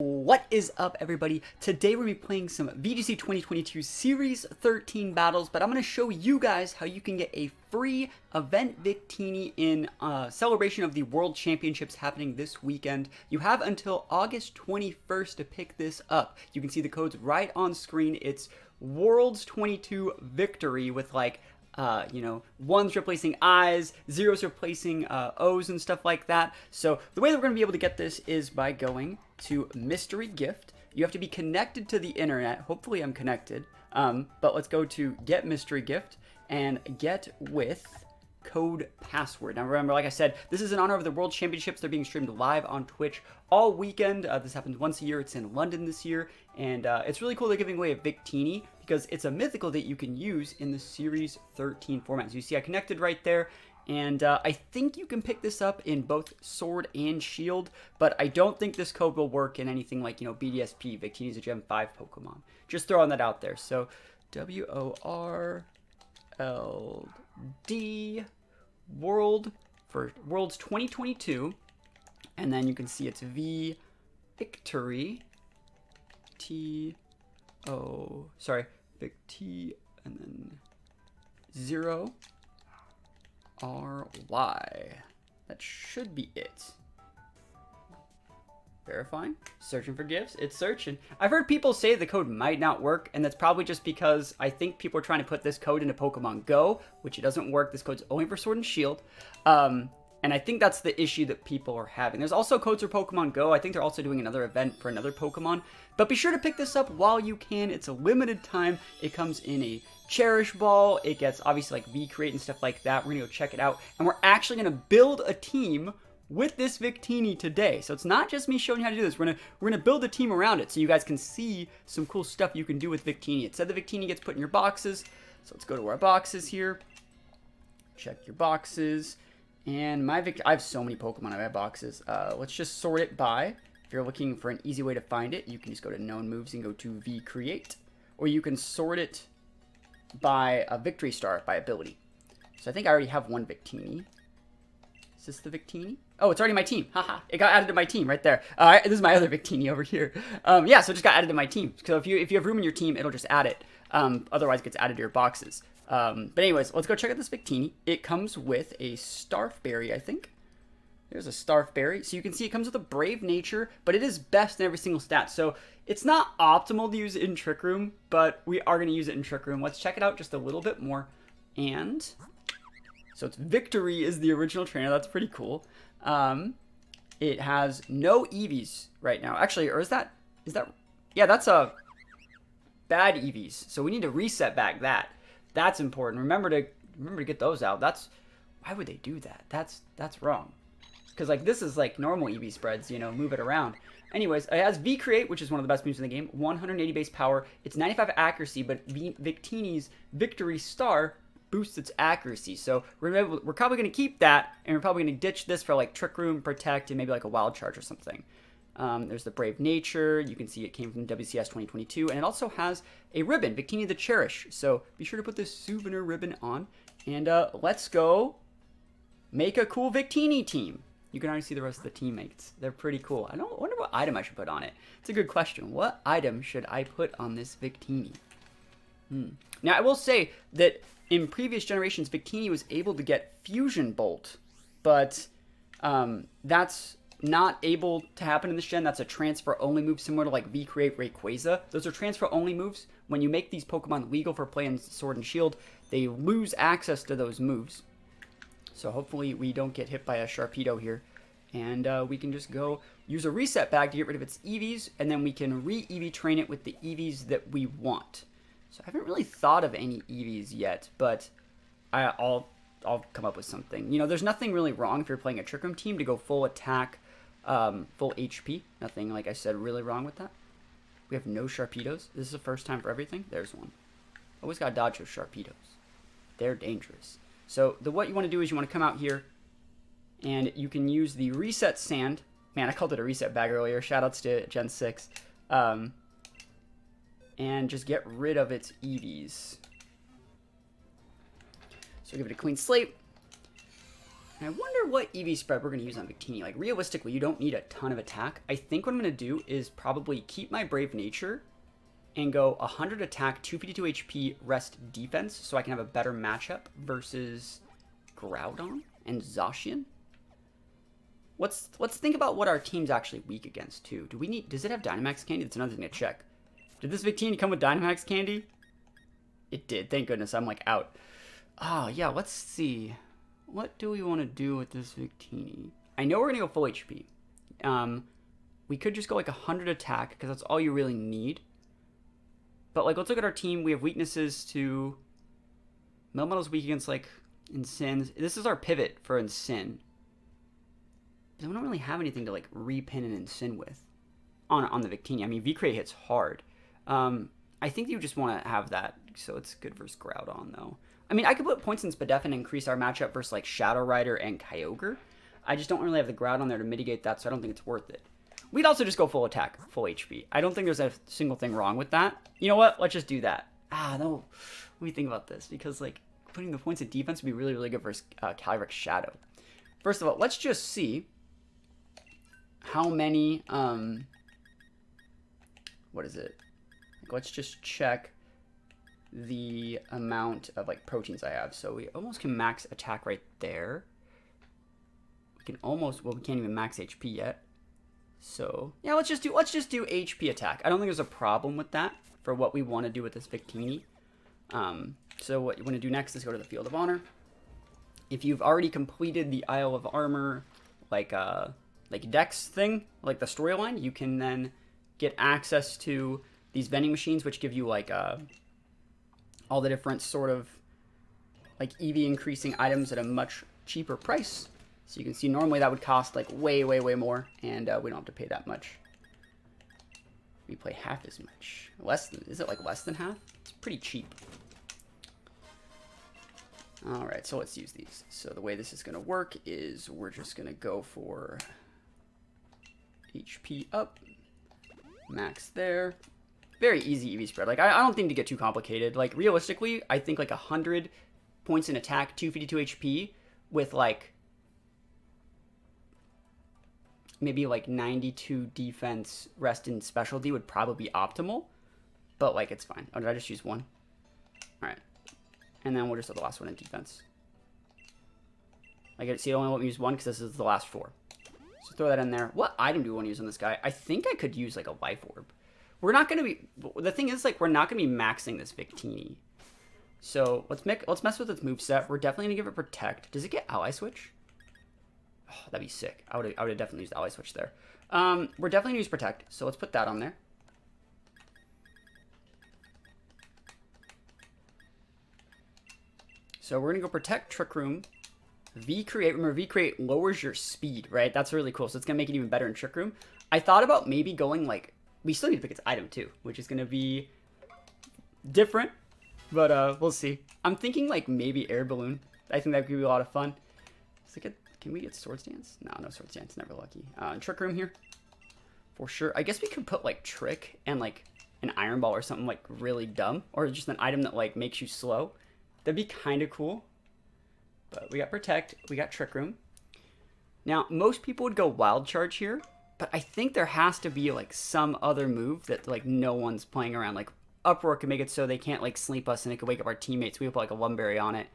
What is up, everybody? Today we're going to be playing some VGC 2022 Series 13 battles, but I'm going to show you guys how you can get a free event Victini in celebration of the World Championships happening this weekend. You have until August 21st to pick this up. You can see the codes right on screen. It's Worlds 22 Victory with like ones replacing I's, zeros replacing O's and stuff like that. So the way that we're going to be able to get this is by going to Mystery Gift. You have to be connected to the internet. Hopefully I'm connected. But let's go to Get Mystery Gift and get with code password. Now remember, like I said, this is in honor of the World Championships. They're being streamed live on Twitch all weekend. This happens once a year. It's in London this year. And it's really cool they're giving away a Victini because it's a mythical that you can use in the Series 13 format. So you see I connected right there. And I think you can pick this up in both Sword and Shield, but I don't think this code will work in anything like, BDSP. Victini's a Gen 5 Pokemon. Just throwing that out there. So, WORLD World for Worlds 2022. And then you can see it's Victory. Victi, and then 0. RY. That should be it. Verifying. Searching for gifts. It's searching. I've heard people say the code might not work, and that's probably just because I think people are trying to put this code into Pokemon Go, which it doesn't work. This code's only for Sword and Shield. And I think that's the issue that people are having. There's also codes for Pokemon Go. I think they're also doing another event for another Pokemon. But be sure to pick this up while you can. It's a limited time. It comes in a Cherish Ball. It gets obviously like V-Create and stuff like that. We're going to go check it out. And we're actually going to build a team with this Victini today. So it's not just me showing you how to do this. We're gonna build a team around it so you guys can see some cool stuff you can do with Victini. It said the Victini gets put in your boxes. So let's go to our boxes here. Check your boxes. And I have so many Pokemon I have boxes. Let's just sort it by. If you're looking for an easy way to find it, you can just go to known moves and go to V-Create. Or you can sort it by a Victory Star, by ability. So I think I already have one Victini. Is this the Victini? Oh, it's already my team. Haha. It got added to my team right there. This is my other Victini over here. Yeah, so it just got added to my team. So if you have room in your team, it'll just add it. Otherwise, it gets added to your boxes. But anyways, let's go check out this Victini. It comes with a Starfberry, I think. There's a Starfberry. So you can see it comes with a Brave Nature, but it is best in every single stat. So it's not optimal to use it in Trick Room, but we are going to use it in Trick Room. Let's check it out just a little bit more. And so it's Victory is the original trainer. That's pretty cool. It has no EVs right now. Actually, or is that, yeah, that's a bad EVs. So we need to reset back that. That's important. Remember to get those out. Why would they do that? That's wrong. Because like this is like normal EV spreads, move it around. Anyways, it has V-Create, which is one of the best moves in the game. 180 base power. It's 95 accuracy, but Victini's Victory Star boosts its accuracy. So we're probably going to keep that, and we're probably going to ditch this for like Trick Room, Protect, and maybe like a Wild Charge or something. There's the Brave Nature. You can see it came from WCS 2022, and it also has a ribbon, Victini the Cherish. So be sure to put this souvenir ribbon on, and let's go make a cool Victini team. You can already see the rest of the teammates. They're pretty cool. I wonder what item I should put on it. It's a good question. What item should I put on this Victini? Now, I will say that in previous generations, Victini was able to get Fusion Bolt, but that's not able to happen in this gen. That's a transfer-only move similar to like V-Create Rayquaza. Those are transfer-only moves. When you make these Pokemon legal for play in Sword and Shield, they lose access to those moves. So hopefully we don't get hit by a Sharpedo here. And we can just go use a reset bag to get rid of its EVs, and then we can re-EV train it with the EVs that we want. So I haven't really thought of any EVs yet, but I'll come up with something. There's nothing really wrong if you're playing a Trick Room team to go full attack, full HP. Nothing, like I said, really wrong with that. We have no Sharpedos. This is the first time for everything. There's one. Always got to dodge those Sharpedos. They're dangerous. So what you want to do is you want to come out here, and you can use the Reset Sand. Man, I called it a reset bag earlier. Shoutouts to Gen 6. And just get rid of its EVs. So give it a clean slate. And I wonder what EV spread we're going to use on Victini. Like, realistically, you don't need a ton of attack. I think what I'm going to do is probably keep my Brave Nature and go 100 attack, 252 HP, rest defense, so I can have a better matchup versus Groudon and Zacian. Let's think about what our team's actually weak against, too. Does it have Dynamax Candy? That's another thing to check. Did this Victini come with Dynamax Candy? It did. Thank goodness. I'm, like, out. Oh, yeah, let's see. What do we want to do with this Victini? I know we're going to go full HP. We could just go, like, 100 attack, because that's all you really need. But, like, let's look at our team. We have weaknesses to... Melmetal's weak against, like, Incin. This is our pivot for Incin. We don't really have anything to, like, repin an Incin with on the Victini. I mean, V-Crate hits hard. I think you just want to have that, so it's good versus Groudon, though. I mean, I could put points in Spadef and increase our matchup versus, like, Shadow Rider and Kyogre. I just don't really have the Groudon there to mitigate that, so I don't think it's worth it. We'd also just go full attack, full HP. I don't think there's a single thing wrong with that. You know what? Let's just do that. No. Let me think about this, because, like, putting the points in defense would be really, really good versus Calyrex Shadow. First of all, let's just see how many, what is it? Like, let's just check the amount of, like, proteins I have. So we almost can max attack right there. We can almost, well, we can't even max HP yet. So yeah, let's just do HP attack. I don't think there's a problem with that for what we want to do with this Victini. So what you want to do next is go to the Field of Honor. If you've already completed the Isle of Armor, like Dex thing, like the storyline, you can then get access to these vending machines, which give you like all the different sort of like EV increasing items at a much cheaper price. So you can see normally that would cost like way, way, way more, and we don't have to pay that much. We pay half as much. Is it like less than half? It's pretty cheap. All right, so let's use these. So the way this is gonna work is we're just gonna go for HP up, max there. Very easy EV spread. Like I don't think to get too complicated. Like realistically, I think like 100 points in attack, 252 HP with like maybe like 92 defense, rest in specialty would probably be optimal, but like it's fine. Oh, did I just use one? All right, and then we'll just have the last one in defense. Like, see, I only want to use one because this is the last 4. So throw that in there. What item do we want to use on this guy? I think I could use like a life orb. We're not going to be, the thing is like, we're not going to be maxing this Victini. So let's mess with its moveset. We're definitely going to give it Protect. Does it get Ally Switch? Oh, that'd be sick. I would have definitely used Ally Switch there. We're definitely going to use Protect. So let's put that on there. So we're going to go Protect, Trick Room, V-Create. Remember, V-Create lowers your speed, right? That's really cool. So it's going to make it even better in Trick Room. I thought about maybe going like, we still need to pick its item too, which is going to be different, but we'll see. I'm thinking like maybe Air Balloon. I think that could be a lot of fun. So can we get Swords Dance? No Swords Dance, never lucky. Trick Room here, for sure. I guess we could put like Trick and like an Iron Ball or something like really dumb, or just an item that like makes you slow. That'd be kind of cool. But we got Protect, we got Trick Room. Now, most people would go Wild Charge here, but I think there has to be like some other move that like no one's playing around. Like Uproar can make it so they can't like sleep us and it could wake up our teammates. We would put like a Lumberry on it.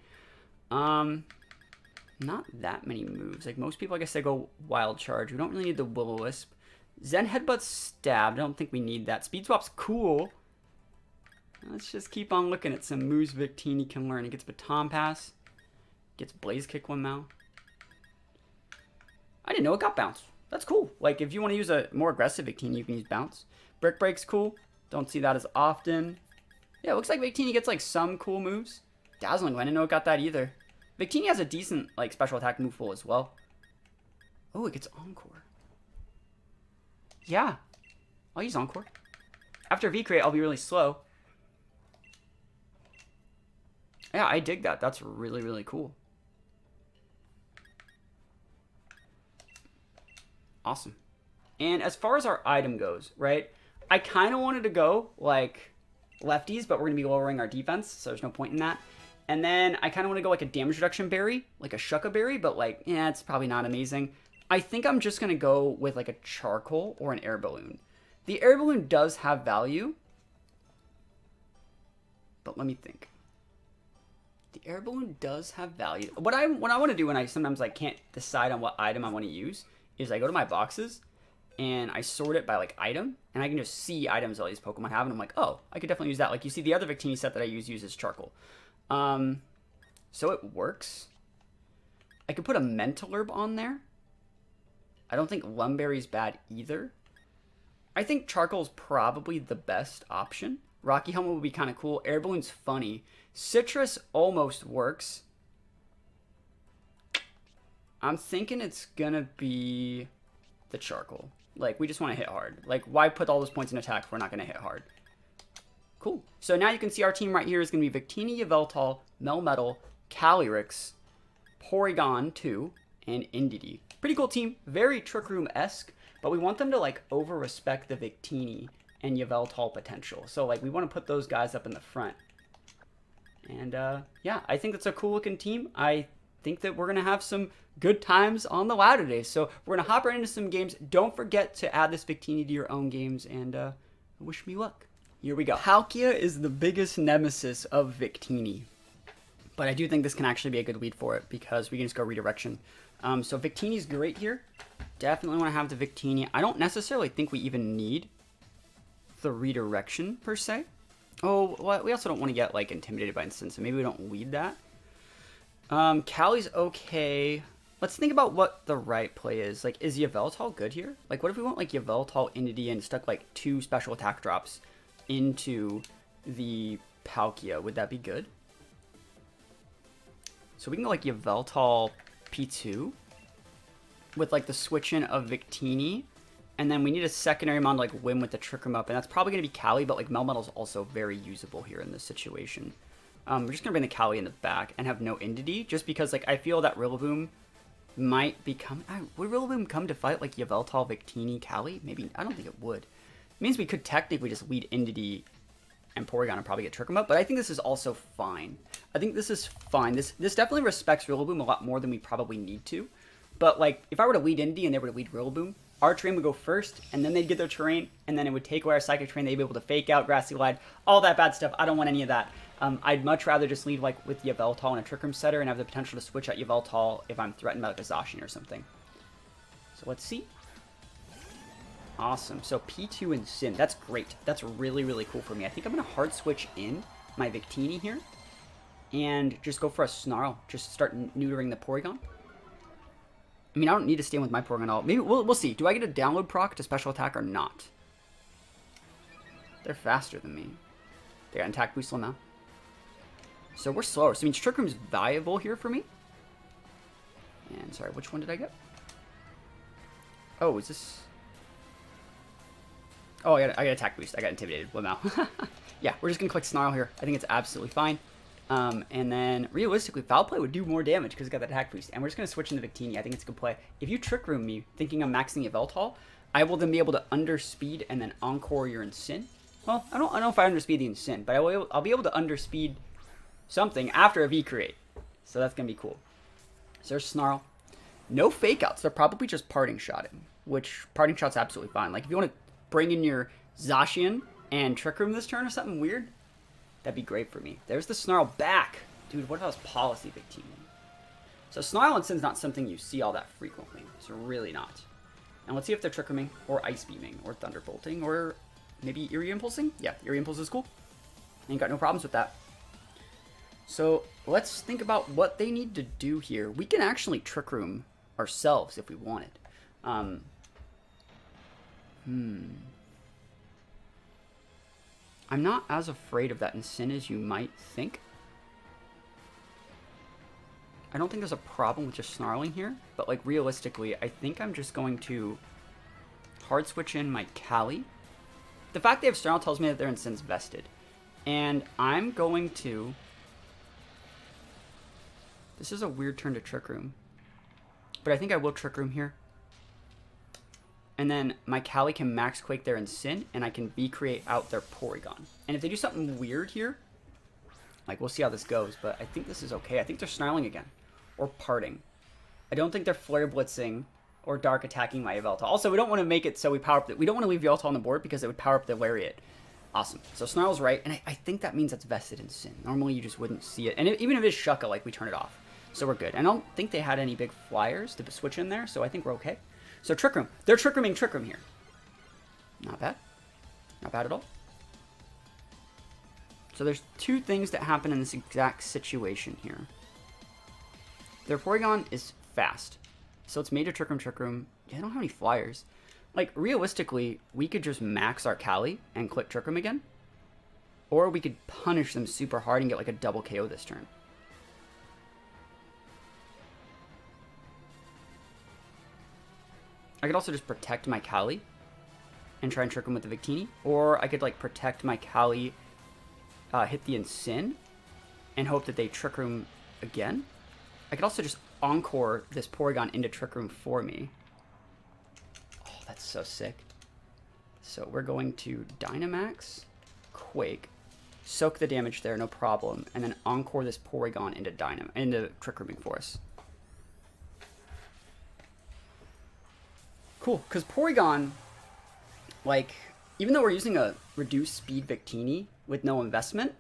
Not that many moves. Like most people, I guess they go Wild Charge. We don't really need the Will-O-Wisp. Zen Headbutt Stab. I don't think we need that. Speed Swap's cool. Let's just keep on looking at some moves Victini can learn. It gets Baton Pass. Gets Blaze Kick one Mal. I didn't know it got Bounce. That's cool. Like, if you want to use a more aggressive Victini, you can use Bounce. Brick Break's cool. Don't see that as often. Yeah, it looks like Victini gets, like, some cool moves. Dazzling, I didn't know it got that either. Victini has a decent, like, special attack move pool as well. Oh, it gets Encore. Yeah. I'll use Encore. After V-Crate, I'll be really slow. Yeah, I dig that. That's really, really cool. Awesome. And as far as our item goes, right, I kind of wanted to go like lefties, but we're going to be lowering our defense, so there's no point in that. And then I kind of want to go like a damage reduction berry, like a Shucca berry, but like, yeah, it's probably not amazing. I think I'm just going to go with like a charcoal or an air balloon. The air balloon does have value, but let me think. The air balloon does have value. What I want to do when I sometimes like can't decide on what item I want to use is I go to my boxes and I sort it by like item, and I can just see items all these Pokemon have, and I'm like, oh, I could definitely use that. Like you see the other Victini set that I uses charcoal. So it works. I could put a Mental Herb on there. I don't think Lumberry's bad either. I think charcoal is probably the best option. Rocky Helmet would be kind of cool. Air Balloon's funny. Citrus almost works. I'm thinking it's gonna be the charcoal. Like, we just want to hit hard. Like, why put all those points in attack if we're not gonna hit hard? Cool. So now you can see our team right here is gonna be Victini, Yveltal, Melmetal, Calyrex, Porygon 2, and Indeedee. Pretty cool team. Very Trick Room-esque, but we want them to, like, over-respect the Victini and Yveltal potential. So, like, we want to put those guys up in the front. And, yeah, I think that's a cool-looking team. I think that we're going to have some good times on the ladder today. So, we're going to hop right into some games. Don't forget to add this Victini to your own games, and wish me luck. Here we go. Palkia is the biggest nemesis of Victini. But I do think this can actually be a good lead for it, because we can just go redirection. So Victini's great here. Definitely want to have the Victini. I don't necessarily think we even need the redirection, per se. Oh, well, we also don't want to get, like, intimidated by Instant, so maybe we don't lead that. Callie's okay. Let's think about what the right play is. Like, is Yveltal good here? Like, what if we want, like, Yveltal, Indeedee, and stuck, like, 2 special attack drops into the Palkia? Would that be good? So we can go, like, Yveltal P2 with, like, the switch-in of Victini. And then we need a secondary mon to, like, win with the Trick Room up. And that's probably going to be Callie, but, like, Melmetal's also very usable here in this situation. We're just going to bring the Callie in the back and have no Indeedee, just because, like, I feel that Rillaboom might become... would Rillaboom come to fight, like, Yveltal, Victini, Callie? Maybe. I don't think it would. It means we could technically just lead Indeedee and Porygon and probably get Trick 'em Up, but I think this is also fine. I think this is fine. This definitely respects Rillaboom a lot more than we probably need to. But, like, if I were to lead Indeedee and they were to lead Rillaboom, our terrain would go first, and then they'd get their terrain, and then it would take away our Psychic terrain. They'd be able to fake out, Grassy Glide, all that bad stuff. I don't want any of that. I'd much rather just lead, like, with Yveltal and a Trick Room setter and have the potential to switch out Yveltal if I'm threatened by, like, a Zacian or something. So let's see. Awesome. So P2 and Sin. That's great. That's really, really cool for me. I think I'm going to hard switch in my Victini here and just go for a Snarl. Just start neutering the Porygon. I mean, I don't need to stay with my Porygon at all. Maybe we'll see. Do I get a download proc to special attack or not? They're faster than me. They got an attack boost now. So we're slower. So it means Trick Room's valuable here for me. And sorry, which one did I get? Oh, is this... Oh, I got attack boost. I got intimidated. Well, now. Yeah, we're just going to click Snarl here. I think it's absolutely fine. And then, realistically, Foul Play would do more damage because it's got that attack boost. And we're just going to switch into Victini. I think it's a good play. If you Trick Room me, thinking I'm maxing Yveltal, I will then be able to underspeed and then Encore your Incin. Well, I don't know if I underspeed the Incin, but I'll be able to underspeed something after a V-Create. So that's going to be cool. So there's Snarl. No Fake Outs. They're probably just Parting Shotting, which Parting Shot's absolutely fine. Like, if you want to bring in your Zacian and Trick Room this turn or something weird, that'd be great for me. There's the Snarl back. Dude, what about his Policy Victini? So Snarl and Sin's not something you see all that frequently. It's really not. And let's see if they're Trick Rooming or Ice Beaming or Thunderbolting or maybe Eerie Impulsing. Yeah, Eerie Impulse is cool. Ain't got no problems with that. So let's think about what they need to do here. We can actually Trick Room ourselves if we wanted. I'm not as afraid of that Incin as you might think. I don't think there's a problem with just snarling here, but like realistically, I think I'm just going to hard switch in my Callie. The fact they have Snarl tells me that their Incin's vested. And I'm going to... This is a weird turn to Trick Room. But I think I will Trick Room here. And then my Callie can Max Quake their Incin, and I can V-Create out their Porygon. And if they do something weird here, Like, we'll see how this goes, but I think this is okay. I think they're snarling again. Or parting. I don't think they're flare blitzing or dark attacking my Yveltal. Also, we don't want to make it so we power up we don't want to leave Yveltal on the board because it would power up the Lariat. Awesome. So Snarl's right, and I think that means that's vested in Sin. Normally you just wouldn't see it. And even if it's Shucka, like, we turn it off. So we're good. And I don't think they had any big flyers to switch in there, so I think we're okay. So Trick Room. They're Trick Rooming Trick Room here. Not bad. Not bad at all. So there's two things that happen in this exact situation here. Their Porygon is fast. So it's made to Trick Room. Yeah, I don't have any flyers. Like, realistically, we could just max our Cali and click Trick Room again. Or we could punish them super hard and get like a double KO this turn. I could also just protect my Cali and try and trick him with the Victini. Or I could like protect my Cali, hit the Incin, and hope that they Trick Room again. I could also just Encore this Porygon into Trick Room for me. Oh, that's so sick. So we're going to Dynamax, Quake, soak the damage there, no problem, and then Encore this Porygon into Trick Rooming for us. Cool, because Porygon, like, even though we're using a reduced speed Victini with no investment,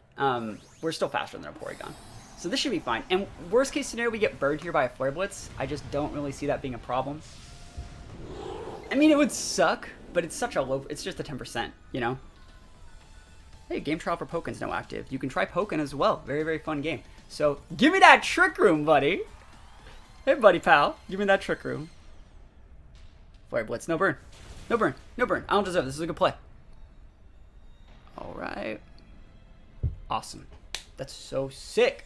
we're still faster than a Porygon. So this should be fine. And worst case scenario, we get burned here by a Flare Blitz. I just don't really see that being a problem. I mean, it would suck, but it's such a low, it's just a 10%, you know? Hey, game trial for Pokémon's now active. You can try Pokémon as well. Very, very fun game. So, give me that Trick Room, buddy. Hey, buddy, pal. Give me that Trick Room. Flare Blitz. No burn. No burn. No burn. I don't deserve this. This is a good play. All right. Awesome. That's so sick.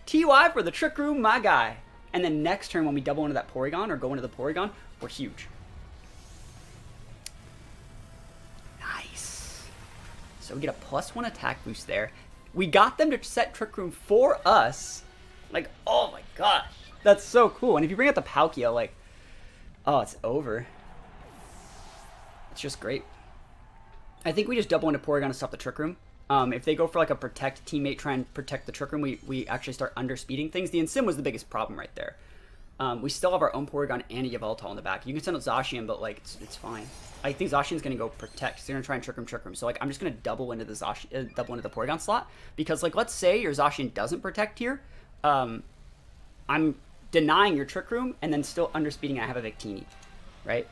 TY for the Trick Room, my guy. And then next turn, when we double into that Porygon or go into the Porygon, we're huge. Nice. So we get a +1 attack boost there. We got them to set Trick Room for us. Like, oh my gosh. That's so cool. And if you bring out the Palkia, like, oh, it's over. It's just great. I think we just double into Porygon to stop the Trick Room. If they go for like a protect teammate, try and protect the Trick Room, we actually start underspeeding things. The Incin was the biggest problem right there. We still have our own Porygon and a Yveltal in the back. You can send out Zacian, but like it's fine. I think Zacian's gonna go protect. So they're gonna try and Trick Room. So like I'm just gonna double into the Porygon slot because like let's say your Zacian doesn't protect here, I'm denying your Trick Room and then still underspeeding. And I have a Victini, right?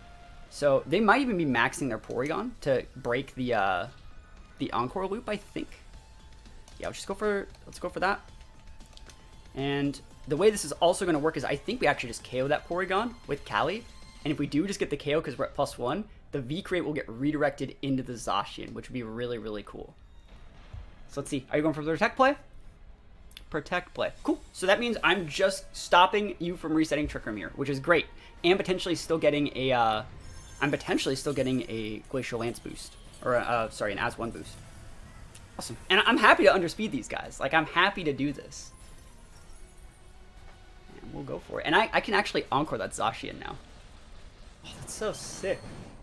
So they might even be maxing their Porygon to break the Encore loop, I think. Yeah, let's go for that. And the way this is also going to work is I think we actually just KO that Porygon with Cali. And if we do just get the KO because we're at +1, the V-Crate will get redirected into the Zacian, which would be really, really cool. So let's see. Are you going for the Protect play? Protect play. Cool. So that means I'm just stopping you from resetting Trick Room here, which is great. And potentially still getting a... I'm potentially still getting a Glacial Lance boost. Or, sorry, an As-1 boost. Awesome. And I'm happy to underspeed these guys. Like, I'm happy to do this. And we'll go for it. And I can actually Encore that Zacian now. Oh, that's so sick.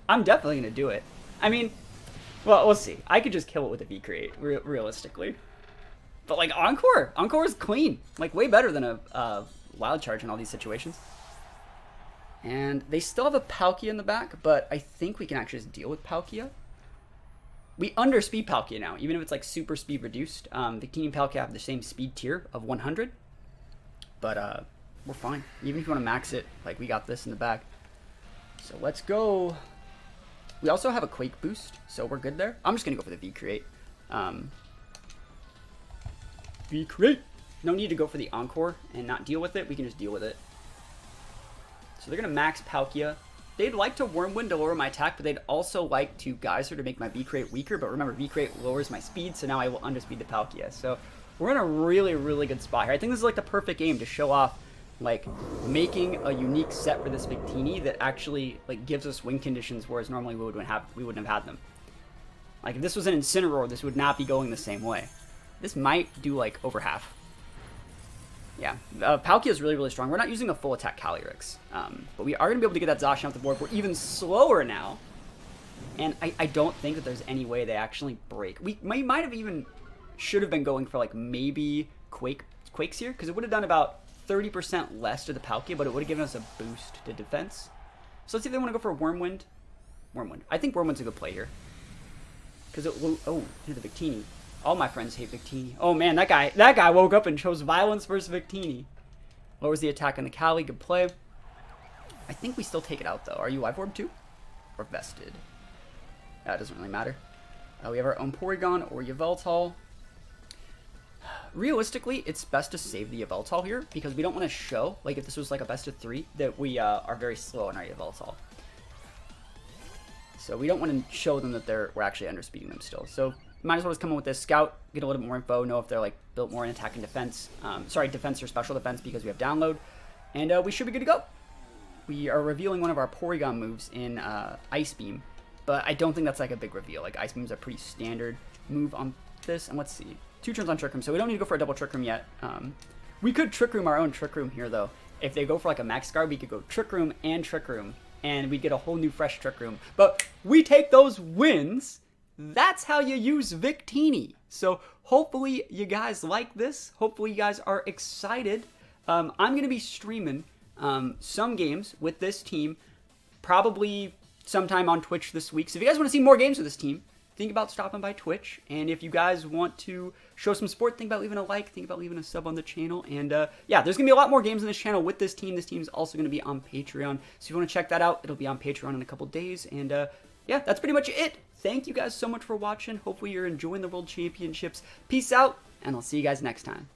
I'm definitely going to do it. I mean, well, we'll see. I could just kill it with a V-Create, realistically. But, like, Encore is clean. Like, way better than a Wild Charge in all these situations. And they still have a Palkia in the back, but I think we can actually just deal with Palkia. We underspeed Palkia now, even if it's like super speed reduced. Victini and Palkia have the same speed tier of 100. But we're fine. Even if you want to max it, like we got this in the back. So let's go. We also have a Quake boost, so we're good there. I'm just going to go for the V-Create. V-Create! No need to go for the Encore and not deal with it. We can just deal with it. So they're going to max Palkia. They'd like to Wormwind to lower my attack, but they'd also like to Geyser to make my V-Crate weaker. But remember, V-Crate lowers my speed, so now I will underspeed the Palkia. So we're in a really, really good spot here. I think this is like the perfect game to show off, like, making a unique set for this Victini that actually, like, gives us win conditions, whereas normally we wouldn't have had them. Like, if this was an Incineroar, this would not be going the same way. This might do, like, over half. Yeah, Palkia is really, really strong. We're not using a full attack Calyrex, but we are going to be able to get that Zacian off the board. We're even slower now, and I don't think that there's any way they actually break. We might have even should have been going for like maybe Quakes here, because it would have done about 30% less to the Palkia, but it would have given us a boost to defense. So let's see if they want to go for Wormwind. Wormwind. I think Wormwind's a good play here. Because it will... Oh, here's the Victini. All my friends hate Victini. Oh man, that guy woke up and chose Violence versus Victini. Lowers the attack on the Cali. Good play. I think we still take it out though. Are you Live Orb too? Or Vested? That doesn't really matter. We have our own Porygon or Yveltal. Realistically, it's best to save the Yveltal here because we don't want to show, like if this was like a best of 3, that we are very slow on our Yveltal. So we don't want to show them that we're actually underspeeding them still. So might as well just come in with this Scout, get a little bit more info, know if they're like built more in attack and defense. Sorry, defense or special defense because we have download. And we should be good to go. We are revealing one of our Porygon moves in Ice Beam, but I don't think that's like a big reveal. Like Ice Beam's a pretty standard move on this. And let's see, 2 turns on Trick Room, so we don't need to go for a double Trick Room yet. We could Trick Room our own Trick Room here though. If they go for like a Max Guard, we could go Trick Room and Trick Room, and we'd get a whole new fresh Trick Room. But we take those wins. That's how you use Victini. So hopefully you guys like this. Hopefully you guys are excited. I'm going to be streaming some games with this team probably sometime on Twitch this week. So if you guys want to see more games with this team, think about stopping by Twitch. And if you guys want to show some support, think about leaving a like, think about leaving a sub on the channel. And yeah, there's going to be a lot more games on this channel with this team. This team is also going to be on Patreon. So if you want to check that out, it'll be on Patreon in a couple days. And yeah, that's pretty much it. Thank you guys so much for watching. Hopefully you're enjoying the World Championships. Peace out, and I'll see you guys next time.